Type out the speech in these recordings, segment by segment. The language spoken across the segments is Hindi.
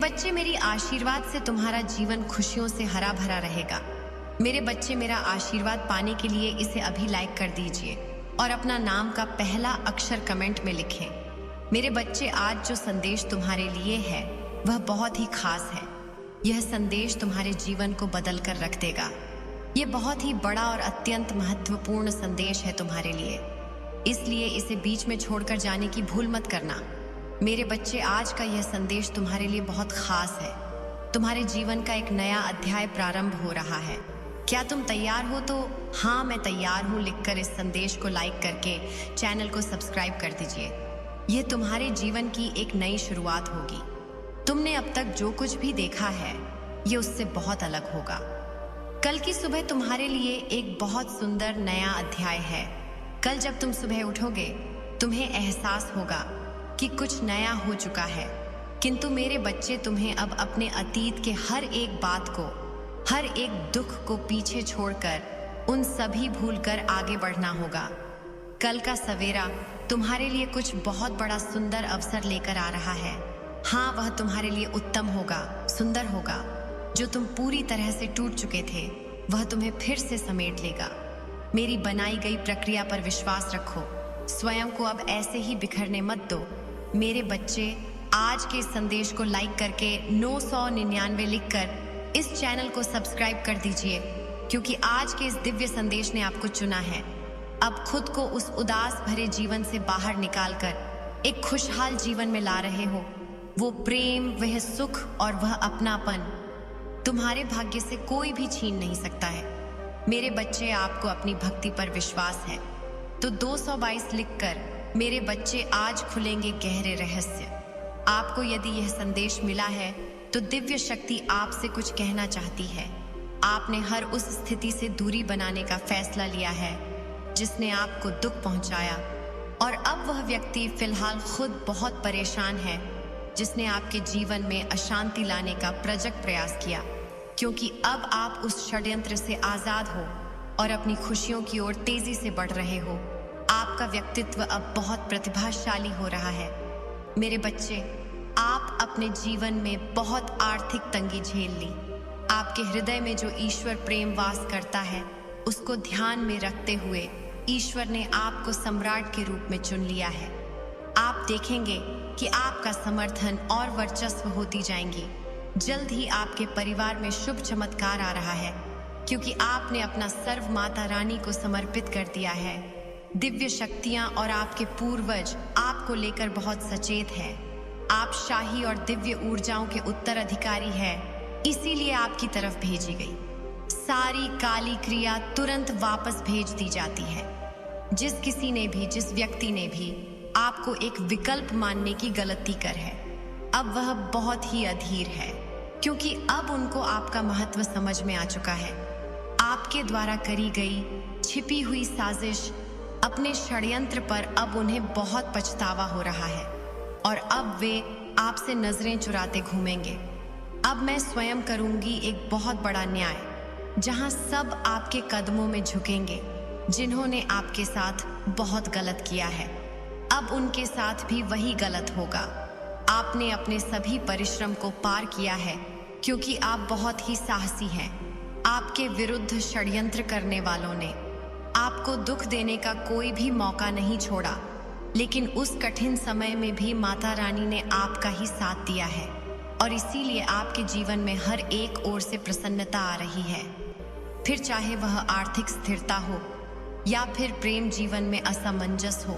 बच्चे, मेरी आशीर्वाद से तुम्हारा जीवन खुशियों से हरा भरा रहेगा। मेरे बच्चे, मेरा आशीर्वाद पाने के लिए इसे अभी लाइक कर दीजिए और अपना नाम का पहला अक्षर कमेंट में लिखें। मेरे बच्चे, आज जो संदेश तुम्हारे लिए है वह बहुत ही खास है। यह संदेश तुम्हारे जीवन को बदल कर रख देगा। यह बहुत ही बड़ा और अत्यंत महत्वपूर्ण संदेश है तुम्हारे लिए, इसलिए इसे बीच में छोड़कर जाने की भूल मत करना। मेरे बच्चे, आज का यह संदेश तुम्हारे लिए बहुत खास है। तुम्हारे जीवन का एक नया अध्याय प्रारंभ हो रहा है। क्या तुम तैयार हो? तो हाँ, मैं तैयार हूँ लिखकर इस संदेश को लाइक करके चैनल को सब्सक्राइब कर दीजिए। यह तुम्हारे जीवन की एक नई शुरुआत होगी। तुमने अब तक जो कुछ भी देखा है ये उससे बहुत अलग होगा। कल की सुबह तुम्हारे लिए एक बहुत सुंदर नया अध्याय है। कल जब तुम सुबह उठोगे तुम्हें एहसास होगा कि कुछ नया हो चुका है। किंतु मेरे बच्चे, तुम्हें अब अपने अतीत के हर एक बात को, हर एक दुख को पीछे छोड़कर उन सभी भूलकर आगे बढ़ना होगा। कल का सवेरा तुम्हारे लिए कुछ बहुत बड़ा सुंदर अवसर लेकर आ रहा है। हाँ, वह तुम्हारे लिए उत्तम होगा, सुंदर होगा। जो तुम पूरी तरह से टूट चुके थे वह तुम्हें फिर से समेट लेगा। मेरी बनाई गई प्रक्रिया पर विश्वास रखो। स्वयं को अब ऐसे ही बिखरने मत दो। मेरे बच्चे, आज के इस संदेश को लाइक करके 999 लिखकर इस चैनल को सब्सक्राइब कर दीजिए, क्योंकि आज के इस दिव्य संदेश ने आपको चुना है। अब खुद को उस उदास भरे जीवन से बाहर निकालकर एक खुशहाल जीवन में ला रहे हो। वो प्रेम, वह सुख और वह अपनापन तुम्हारे भाग्य से कोई भी छीन नहीं सकता है। मेरे बच्चे, आपको अपनी भक्ति पर विश्वास है तो 222 लिखकर मेरे बच्चे आज खुलेंगे गहरे रहस्य। आपको यदि यह संदेश मिला है तो दिव्य शक्ति आपसे कुछ कहना चाहती है। आपने हर उस स्थिति से दूरी बनाने का फैसला लिया है जिसने आपको दुख पहुंचाया, और अब वह व्यक्ति फिलहाल खुद बहुत परेशान है जिसने आपके जीवन में अशांति लाने का प्रजग प्रयास किया, क्योंकि अब आप उस षड्यंत्र से आजाद हो और अपनी खुशियों की ओर तेजी से बढ़ रहे हो। आपका व्यक्तित्व अब बहुत प्रतिभाशाली हो रहा है। मेरे बच्चे, आप अपने जीवन में बहुत आर्थिक तंगी झेल ली। आपके हृदय में जो ईश्वर प्रेम वास करता है उसको ध्यान में रखते हुए ईश्वर ने आपको सम्राट के रूप में चुन लिया है। आप देखेंगे कि आपका समर्थन और वर्चस्व होती जाएंगी। जल्द ही आपके परिवार में शुभ चमत्कार आ रहा है, क्योंकि आपने अपना सर्व माता रानी को समर्पित कर दिया है। दिव्य शक्तियां और आपके पूर्वज आपको लेकर बहुत सचेत हैं। आप शाही और दिव्य ऊर्जाओं के उत्तराधिकारी हैं, इसीलिए आपकी तरफ भेजी गई सारी काली क्रिया तुरंत वापस भेज दी जाती है। जिस किसी ने भी, जिस व्यक्ति ने भी आपको एक विकल्प मानने की गलती कर है, अब वह बहुत ही अधीर है, क्योंकि अब उनको आपका महत्व समझ में आ चुका है। आपके द्वारा करी गई छिपी हुई साजिश, अपने षड्यंत्र पर अब उन्हें बहुत पछतावा हो रहा है और अब वे आपसे नजरें चुराते घूमेंगे। अब मैं स्वयं करूंगी एक बहुत बड़ा न्याय, जहां सब आपके कदमों में झुकेंगे। जिन्होंने आपके साथ बहुत गलत किया है, अब उनके साथ भी वही गलत होगा। आपने अपने सभी परिश्रम को पार किया है, क्योंकि आप बहुत ही साहसी हैं। आपके विरुद्ध षड्यंत्र करने वालों ने आपको दुख देने का कोई भी मौका नहीं छोड़ा, लेकिन उस कठिन समय में भी माता रानी ने आपका ही साथ दिया है, और इसीलिए आपके जीवन में हर एक ओर से प्रसन्नता आ रही है। फिर चाहे वह आर्थिक स्थिरता हो या फिर प्रेम जीवन में असमंजस हो,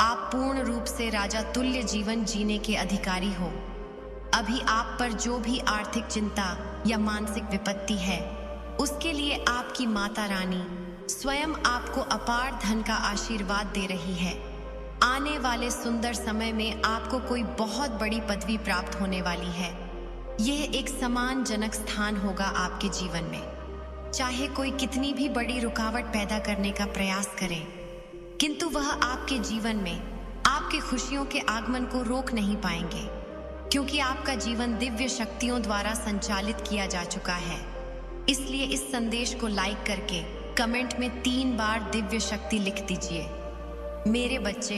आप पूर्ण रूप से राजा तुल्य जीवन जीने के अधिकारी हो। अभी आप पर जो भी आर्थिक चिंता या मानसिक विपत्ति है, उसके लिए आपकी माता रानी स्वयं आपको अपार धन का आशीर्वाद दे रही है। आने वाले सुंदर समय में आपको कोई बहुत बड़ी पदवी प्राप्त होने वाली है। यह एक सम्मानजनक स्थान होगा आपके जीवन में। चाहे कोई कितनी भी बड़ी रुकावट पैदा करने का प्रयास करे, किंतु वह आपके जीवन में आपकी खुशियों के आगमन को रोक नहीं पाएंगे, क्योंकि आपका जीवन दिव्य शक्तियों द्वारा संचालित किया जा चुका है। इसलिए इस संदेश को लाइक करके कमेंट में 3 बार दिव्य शक्ति लिख दीजिए। मेरे बच्चे,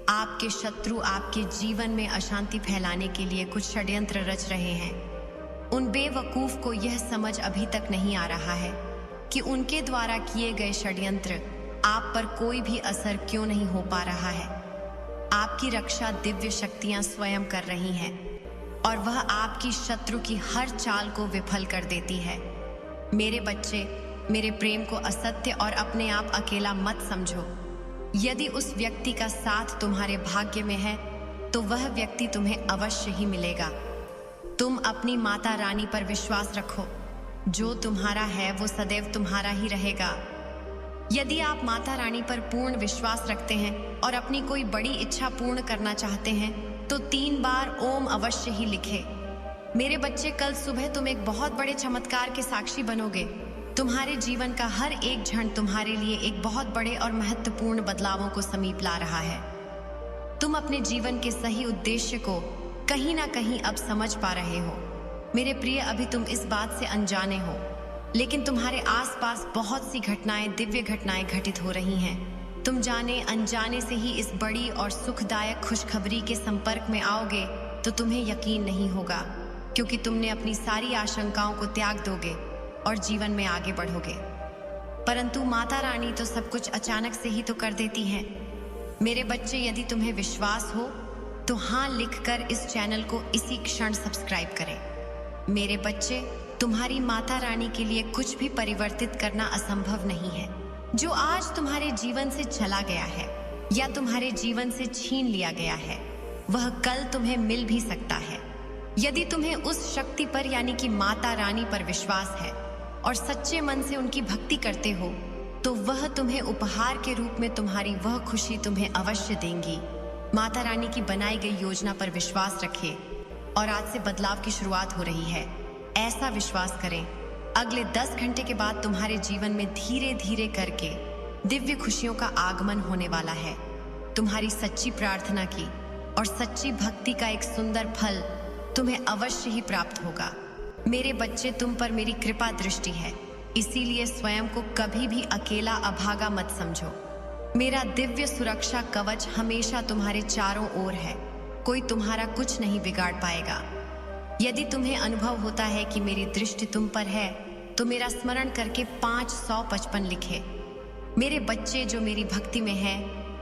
आपके शत्रु आपके जीवन में अशांति फैलाने के लिए कुछ षड्यंत्र रच रहे हैं। उन बेवकूफ को यह समझ अभी तक नहीं आ रहा है कि उनके द्वारा किए गए षड्यंत्र आप पर कोई भी असर क्यों नहीं हो पा रहा है। आपकी रक्षा दिव्य शक्तियां स्वयं कर रही हैं और वह आपकी शत्रु की हर चाल को विफल कर देती है। मेरे बच्चे, मेरे प्रेम को असत्य और अपने आप अकेला मत समझो। यदि उस व्यक्ति का साथ तुम्हारे भाग्य में है तो वह व्यक्ति तुम्हें अवश्य ही मिलेगा। तुम अपनी माता रानी पर विश्वास रखो। जो तुम्हारा है वो सदैव तुम्हारा ही रहेगा। यदि आप माता रानी पर पूर्ण विश्वास रखते हैं और अपनी कोई बड़ी इच्छा पूर्ण करना चाहते हैं तो 3 बार ओम अवश्य ही लिखे। मेरे बच्चे, कल सुबह तुम एक बहुत बड़े चमत्कार के साक्षी बनोगे। तुम्हारे जीवन का हर एक क्षण तुम्हारे लिए एक बहुत बड़े और महत्वपूर्ण बदलावों को समीप ला रहा है। तुम अपने जीवन के सही उद्देश्य को कहीं ना कहीं अब समझ पा रहे हो। मेरे प्रिय, अभी तुम इस बात से अनजाने हो, लेकिन तुम्हारे आसपास बहुत सी घटनाएं, दिव्य घटनाएं घटित हो रही हैं। तुम जाने अनजाने से ही इस बड़ी और सुखदायक खुशखबरी के संपर्क में आओगे तो तुम्हें यकीन नहीं होगा, क्योंकि तुमने अपनी सारी आशंकाओं को त्याग दोगे और जीवन में आगे बढ़ोगे। परंतु माता रानी तो सब कुछ अचानक से ही तो कर देती हैं। मेरे बच्चे, यदि तुम्हें विश्वास हो तो हाँ लिखकर इस चैनल को इसी क्षण सब्सक्राइब करें। मेरे बच्चे, तुम्हारी माता रानी के लिए कुछ भी परिवर्तित करना असंभव नहीं है। जो आज तुम्हारे जीवन से चला गया है या तुम्हारे जीवन से छीन लिया गया है, वह कल तुम्हें मिल भी सकता है। यदि तुम्हें उस शक्ति पर यानी कि माता रानी पर विश्वास है और सच्चे मन से उनकी भक्ति करते हो तो वह तुम्हें उपहार के रूप में तुम्हारी वह खुशी तुम्हें अवश्य देंगी। माता रानी की बनाई गई योजना पर विश्वास रखें और आज से बदलाव की शुरुआत हो रही है। ऐसा विश्वास करें, अगले 10 घंटे के बाद तुम्हारे जीवन में धीरे धीरे करके दिव्य खुशियों का आगमन होने वाला है। तुम्हारी सच्ची प्रार्थना की और सच्ची भक्ति का एक सुंदर फल तुम्हें अवश्य ही प्राप्त होगा। मेरे बच्चे, तुम पर मेरी कृपा दृष्टि है, इसीलिए स्वयं को कभी भी अकेला अभागा मत समझो। मेरा दिव्य सुरक्षा कवच हमेशा तुम्हारे चारों ओर है। कोई तुम्हारा कुछ नहीं बिगाड़ पाएगा। यदि तुम्हें अनुभव होता है कि मेरी दृष्टि तुम पर है तो मेरा स्मरण करके 555 लिखे। मेरे बच्चे, जो मेरी भक्ति में है,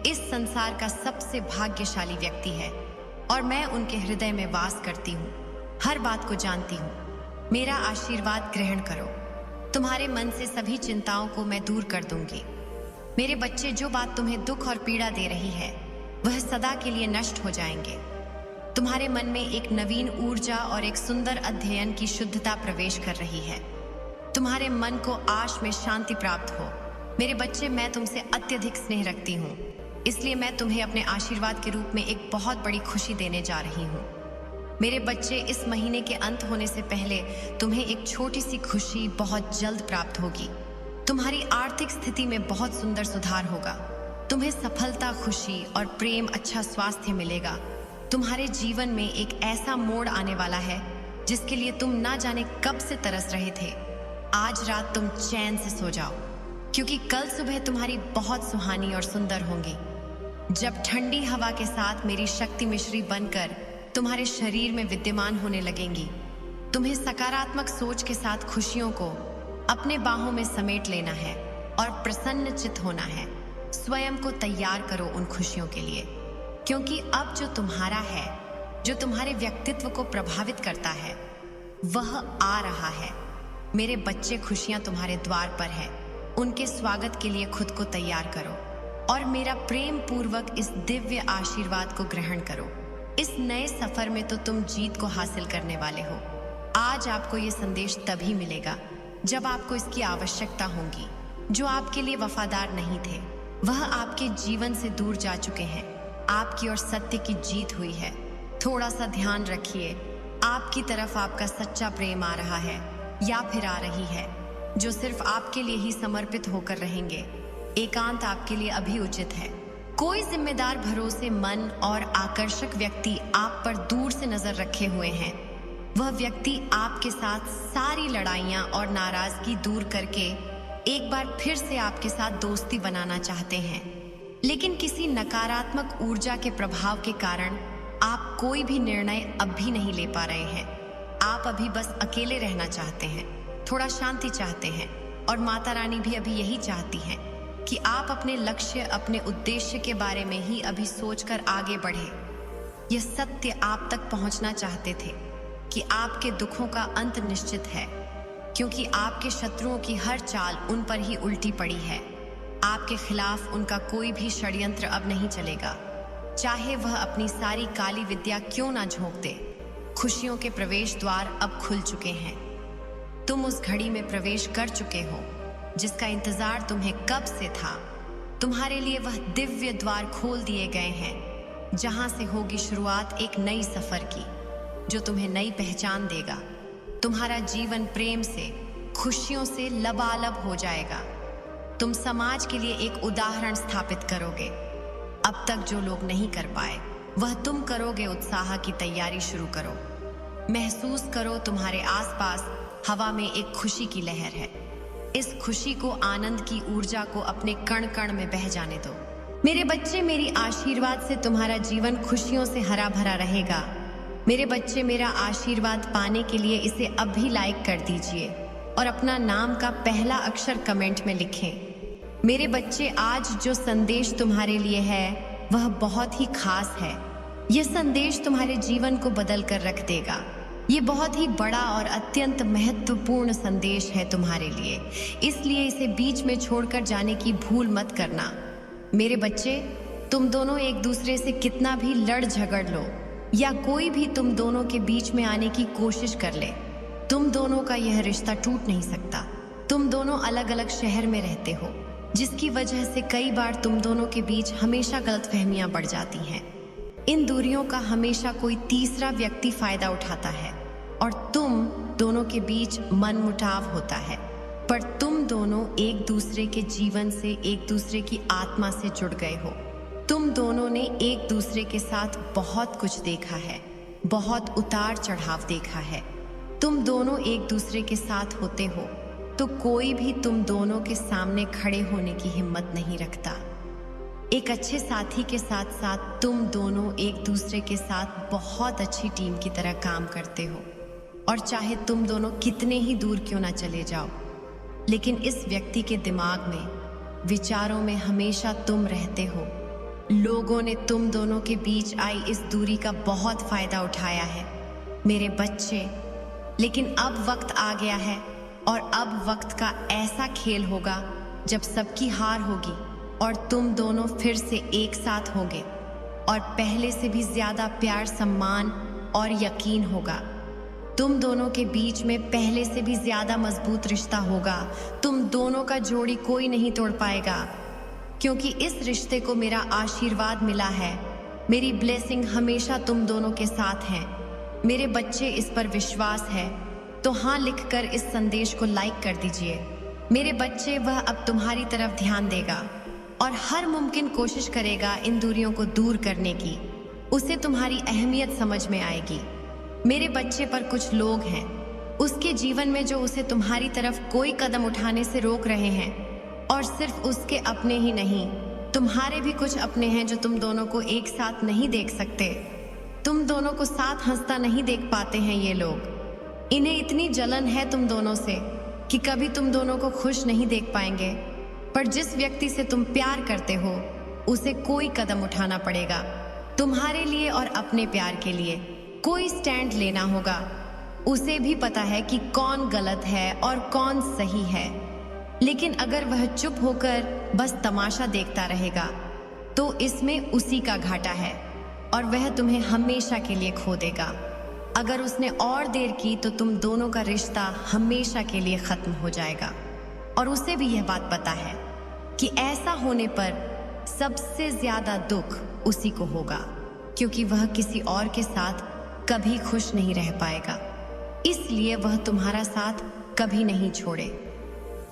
इस संसार का सबसे भाग्यशाली व्यक्ति है और मैं उनके हृदय में वास करती हूँ, हर बात को जानती हूँ। मेरा आशीर्वाद ग्रहण करो। तुम्हारे मन से सभी चिंताओं को मैं दूर कर दूंगी। मेरे बच्चे, जो बात तुम्हें दुख और पीड़ा दे रही है वह सदा के लिए नष्ट हो जाएंगे। तुम्हारे मन में एक नवीन ऊर्जा और एक सुंदर अध्ययन की शुद्धता प्रवेश कर रही है। तुम्हारे मन को आश में शांति प्राप्त हो। मेरे बच्चे, मैं तुमसे अत्यधिक स्नेह रखती हूँ, इसलिए मैं तुम्हें अपने आशीर्वाद के रूप में एक बहुत बड़ी खुशी देने जा रही हूँ। मेरे बच्चे, इस महीने के अंत होने से पहले तुम्हें एक छोटी सी खुशी बहुत जल्द प्राप्त होगी। तुम्हारी आर्थिक स्थिति में बहुत सुंदर सुधार होगा। तुम्हें सफलता, खुशी और प्रेम, अच्छा स्वास्थ्य मिलेगा। तुम्हारे जीवन में एक ऐसा मोड़ आने वाला है जिसके लिए तुम ना जाने कब से तरस रहे थे। आज रात तुम चैन से सो जाओ, क्योंकि कल सुबह तुम्हारी बहुत सुहानी और सुंदर होंगी, जब ठंडी हवा के साथ मेरी शक्ति मिश्री बनकर तुम्हारे शरीर में विद्यमान होने लगेंगी। तुम्हें सकारात्मक सोच के साथ खुशियों को अपने बाहों में समेट लेना है और प्रसन्नचित होना है। स्वयं को तैयार करो उन खुशियों के लिए, क्योंकि अब जो तुम्हारा है, जो तुम्हारे व्यक्तित्व को प्रभावित करता है, वह आ रहा है। मेरे बच्चे, खुशियां तुम्हारे द्वार पर है। उनके स्वागत के लिए खुद को तैयार करो और मेरा प्रेम पूर्वक इस दिव्य आशीर्वाद को ग्रहण करो। इस नए सफर में तो तुम जीत को हासिल करने वाले हो। आज आपको ये संदेश तभी मिलेगा जब आपको इसकी आवश्यकता होगी। जो आपके लिए वफादार नहीं थे वह आपके जीवन से दूर जा चुके हैं। आपकी और सत्य की जीत हुई है। थोड़ा सा ध्यान रखिए, आपकी तरफ आपका सच्चा प्रेम आ रहा है या फिर आ रही है, जो सिर्फ आपके लिए ही समर्पित होकर रहेंगे। एकांत आपके लिए अभी उचित है। कोई जिम्मेदार, भरोसेमंद और आकर्षक व्यक्ति आप पर दूर से नजर रखे हुए हैं। वह व्यक्ति आपके साथ सारी लड़ाइयाँ और नाराजगी दूर करके एक बार फिर से आपके साथ दोस्ती बनाना चाहते हैं। लेकिन किसी नकारात्मक ऊर्जा के प्रभाव के कारण आप कोई भी निर्णय अब भी नहीं ले पा रहे हैं। आप अभी बस अकेले रहना चाहते हैं, थोड़ा शांति चाहते हैं, और माता रानी भी अभी यही चाहती हैं कि आप अपने लक्ष्य, अपने उद्देश्य के बारे में ही अभी सोचकर आगे बढ़े। यह सत्य आप तक पहुंचना चाहते थे कि आपके दुखों का अंत निश्चित है, क्योंकि आपके शत्रुओं की हर चाल उन पर ही उल्टी पड़ी है। आपके खिलाफ उनका कोई भी षड्यंत्र अब नहीं चलेगा, चाहे वह अपनी सारी काली विद्या क्यों ना झोंक दे। खुशियों के प्रवेश द्वार अब खुल चुके हैं। तुम उस घड़ी में प्रवेश कर चुके हो जिसका इंतजार तुम्हें कब से था। तुम्हारे लिए वह दिव्य द्वार खोल दिए गए हैं, जहां से होगी शुरुआत एक नई सफर की, जो तुम्हें नई पहचान देगा। तुम्हारा जीवन प्रेम से, खुशियों से लबालब हो जाएगा। तुम समाज के लिए एक उदाहरण स्थापित करोगे। अब तक जो लोग नहीं कर पाए वह तुम करोगे। उत्साह की तैयारी शुरू करो। महसूस करो तुम्हारे आसपास हवा में एक खुशी की लहर है। इस खुशी को, आनंद की ऊर्जा को अपने कण कण में बह जाने दो। मेरे बच्चे, मेरी आशीर्वाद से तुम्हारा जीवन खुशियों से हरा भरा रहेगा। मेरे बच्चे, मेरा आशीर्वाद पाने के लिए इसे अभी लाइक कर दीजिए और अपना नाम का पहला अक्षर कमेंट में लिखें। मेरे बच्चे, आज जो संदेश तुम्हारे लिए है वह बहुत ही खास है। यह संदेश तुम्हारे जीवन को बदल कर रख देगा। ये बहुत ही बड़ा और अत्यंत महत्वपूर्ण संदेश है तुम्हारे लिए, इसलिए इसे बीच में छोड़कर जाने की भूल मत करना। मेरे बच्चे, तुम दोनों एक दूसरे से कितना भी लड़ झगड़ लो या कोई भी तुम दोनों के बीच में आने की कोशिश कर ले, तुम दोनों का यह रिश्ता टूट नहीं सकता। तुम दोनों अलग अलग शहर में रहते हो, जिसकी वजह से कई बार तुम दोनों के बीच हमेशा गलतफहमियां बढ़ जाती हैं। इन दूरियों का हमेशा कोई तीसरा व्यक्ति फायदा उठाता है और तुम दोनों के बीच मनमुटाव होता है। पर तुम दोनों एक दूसरे के जीवन से, एक दूसरे की आत्मा से जुड़ गए हो। तुम दोनों ने एक दूसरे के साथ बहुत कुछ देखा है, बहुत उतार चढ़ाव देखा है। तुम दोनों एक दूसरे के साथ होते हो तो कोई भी तुम दोनों के सामने खड़े होने की हिम्मत नहीं रखता। एक अच्छे साथी के साथ साथ तुम दोनों एक दूसरे के साथ बहुत अच्छी टीम की तरह काम करते हो, और चाहे तुम दोनों कितने ही दूर क्यों ना चले जाओ, लेकिन इस व्यक्ति के दिमाग में, विचारों में हमेशा तुम रहते हो। लोगों ने तुम दोनों के बीच आई इस दूरी का बहुत फायदा उठाया है मेरे बच्चे, लेकिन अब वक्त आ गया है और अब वक्त का ऐसा खेल होगा जब सबकी हार होगी और तुम दोनों फिर से एक साथ होंगे, और पहले से भी ज्यादा प्यार, सम्मान और यकीन होगा। तुम दोनों के बीच में पहले से भी ज्यादा मजबूत रिश्ता होगा। तुम दोनों का जोड़ी कोई नहीं तोड़ पाएगा, क्योंकि इस रिश्ते को मेरा आशीर्वाद मिला है। मेरी ब्लेसिंग हमेशा तुम दोनों के साथ है। मेरे बच्चे, इस पर विश्वास है तो हाँ लिखकर इस संदेश को लाइक कर दीजिए। मेरे बच्चे, वह अब तुम्हारी तरफ ध्यान देगा और हर मुमकिन कोशिश करेगा इन दूरियों को दूर करने की। उसे तुम्हारी अहमियत समझ में आएगी। मेरे बच्चे, पर कुछ लोग हैं उसके जीवन में जो उसे तुम्हारी तरफ कोई कदम उठाने से रोक रहे हैं, और सिर्फ उसके अपने ही नहीं, तुम्हारे भी कुछ अपने हैं जो तुम दोनों को एक साथ नहीं देख सकते। तुम दोनों को साथ हंसता नहीं देख पाते हैं ये लोग। इन्हें इतनी जलन है तुम दोनों से कि कभी तुम दोनों को खुश नहीं देख पाएंगे। पर जिस व्यक्ति से तुम प्यार करते हो उसे कोई कदम उठाना पड़ेगा। तुम्हारे लिए और अपने प्यार के लिए कोई स्टैंड लेना होगा। उसे भी पता है कि कौन गलत है और कौन सही है, लेकिन अगर वह चुप होकर बस तमाशा देखता रहेगा तो इसमें उसी का घाटा है और वह तुम्हें हमेशा के लिए खो देगा। अगर उसने और देर की तो तुम दोनों का रिश्ता हमेशा के लिए खत्म हो जाएगा, और उसे भी यह बात पता है कि ऐसा होने पर सबसे ज्यादा दुख उसी को होगा, क्योंकि वह किसी और के साथ कभी खुश नहीं रह पाएगा। इसलिए वह तुम्हारा साथ कभी नहीं छोड़े।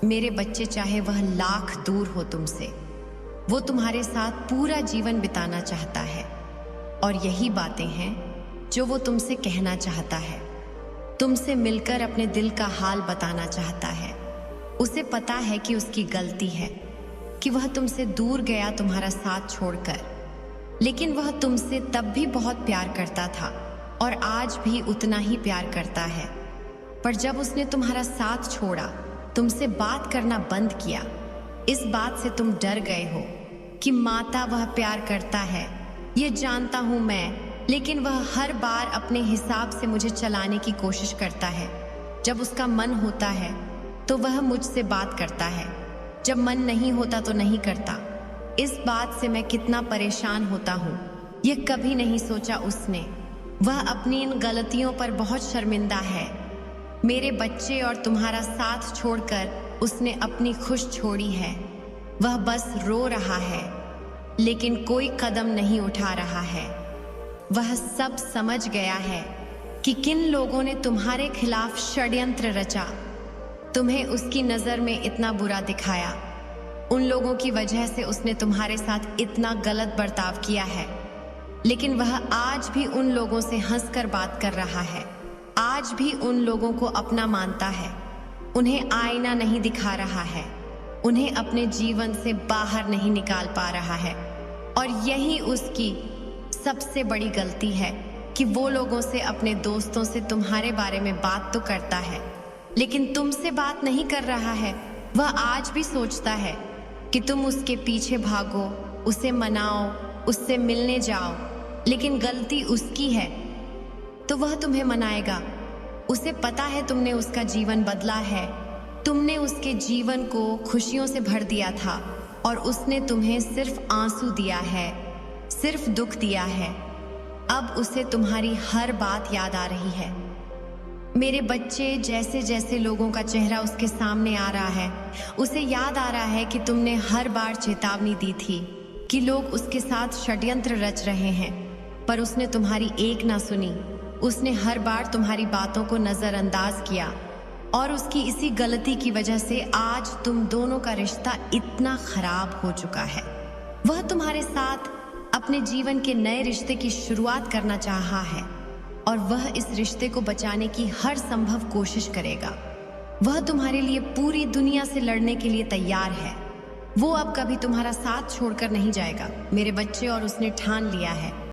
मेरे बच्चे, चाहे वह लाख दूर हो तुमसे, वो तुम्हारे साथ पूरा जीवन बिताना चाहता है, और यही बातें हैं जो वो तुमसे कहना चाहता है। तुमसे मिलकर अपने दिल का हाल बताना चाहता है। उसे पता है कि उसकी गलती है, कि वह तुमसे दूर गया तुम्हारा साथ छोड़कर, लेकिन वह तुमसे तब भी बहुत प्यार करता था और आज भी उतना ही प्यार करता है। पर जब उसने तुम्हारा साथ छोड़ा, तुमसे बात करना बंद किया, इस बात से तुम डर गए हो कि माता वह प्यार करता है, ये जानता हूं मैं, लेकिन वह हर बार अपने हिसाब से मुझे चलाने की कोशिश करता है। जब उसका मन होता है तो वह मुझसे बात करता है, जब मन नहीं होता तो नहीं करता। इस बात से मैं कितना परेशान होता हूँ, यह कभी नहीं सोचा उसने। वह अपनी इन गलतियों पर बहुत शर्मिंदा है। मेरे बच्चे और तुम्हारा साथ छोड़कर उसने अपनी खुश छोड़ी है। वह बस रो रहा है, लेकिन कोई कदम नहीं उठा रहा है। वह सब समझ गया है कि किन लोगों ने तुम्हारे खिलाफ षड्यंत्र रचा, तुम्हें उसकी नज़र में इतना बुरा दिखाया। उन लोगों की वजह से उसने तुम्हारे साथ इतना गलत बर्ताव किया है, लेकिन वह आज भी उन लोगों से हंसकर बात कर रहा है, आज भी उन लोगों को अपना मानता है, उन्हें आईना नहीं दिखा रहा है, उन्हें अपने जीवन से बाहर नहीं निकाल पा रहा है। और यही उसकी सबसे बड़ी गलती है कि वो लोगों से, अपने दोस्तों से तुम्हारे बारे में बात तो करता है, लेकिन तुमसे बात नहीं कर रहा है। वह आज भी सोचता है कि तुम उसके पीछे भागो, उसे मनाओ, उससे मिलने जाओ, लेकिन गलती उसकी है तो वह तुम्हें मनाएगा। उसे पता है तुमने उसका जीवन बदला है, तुमने उसके जीवन को खुशियों से भर दिया था और उसने तुम्हें सिर्फ आंसू दिया है, सिर्फ दुख दिया है। अब उसे तुम्हारी हर बात याद आ रही है। मेरे बच्चे, जैसे जैसे लोगों का चेहरा उसके सामने आ रहा है, उसे याद आ रहा है कि तुमने हर बार चेतावनी दी थी कि लोग उसके साथ षड्यंत्र रच रहे हैं, पर उसने तुम्हारी एक ना सुनी। उसने हर बार तुम्हारी बातों को नज़रअंदाज किया और उसकी इसी गलती की वजह से आज तुम दोनों का रिश्ता इतना खराब हो चुका है। वह तुम्हारे साथ अपने जीवन के नए रिश्ते की शुरुआत करना चाहा है और वह इस रिश्ते को बचाने की हर संभव कोशिश करेगा। वह तुम्हारे लिए पूरी दुनिया से लड़ने के लिए तैयार है। वो अब कभी तुम्हारा साथ छोड़कर नहीं जाएगा, मेरे बच्चे, और उसने ठान लिया है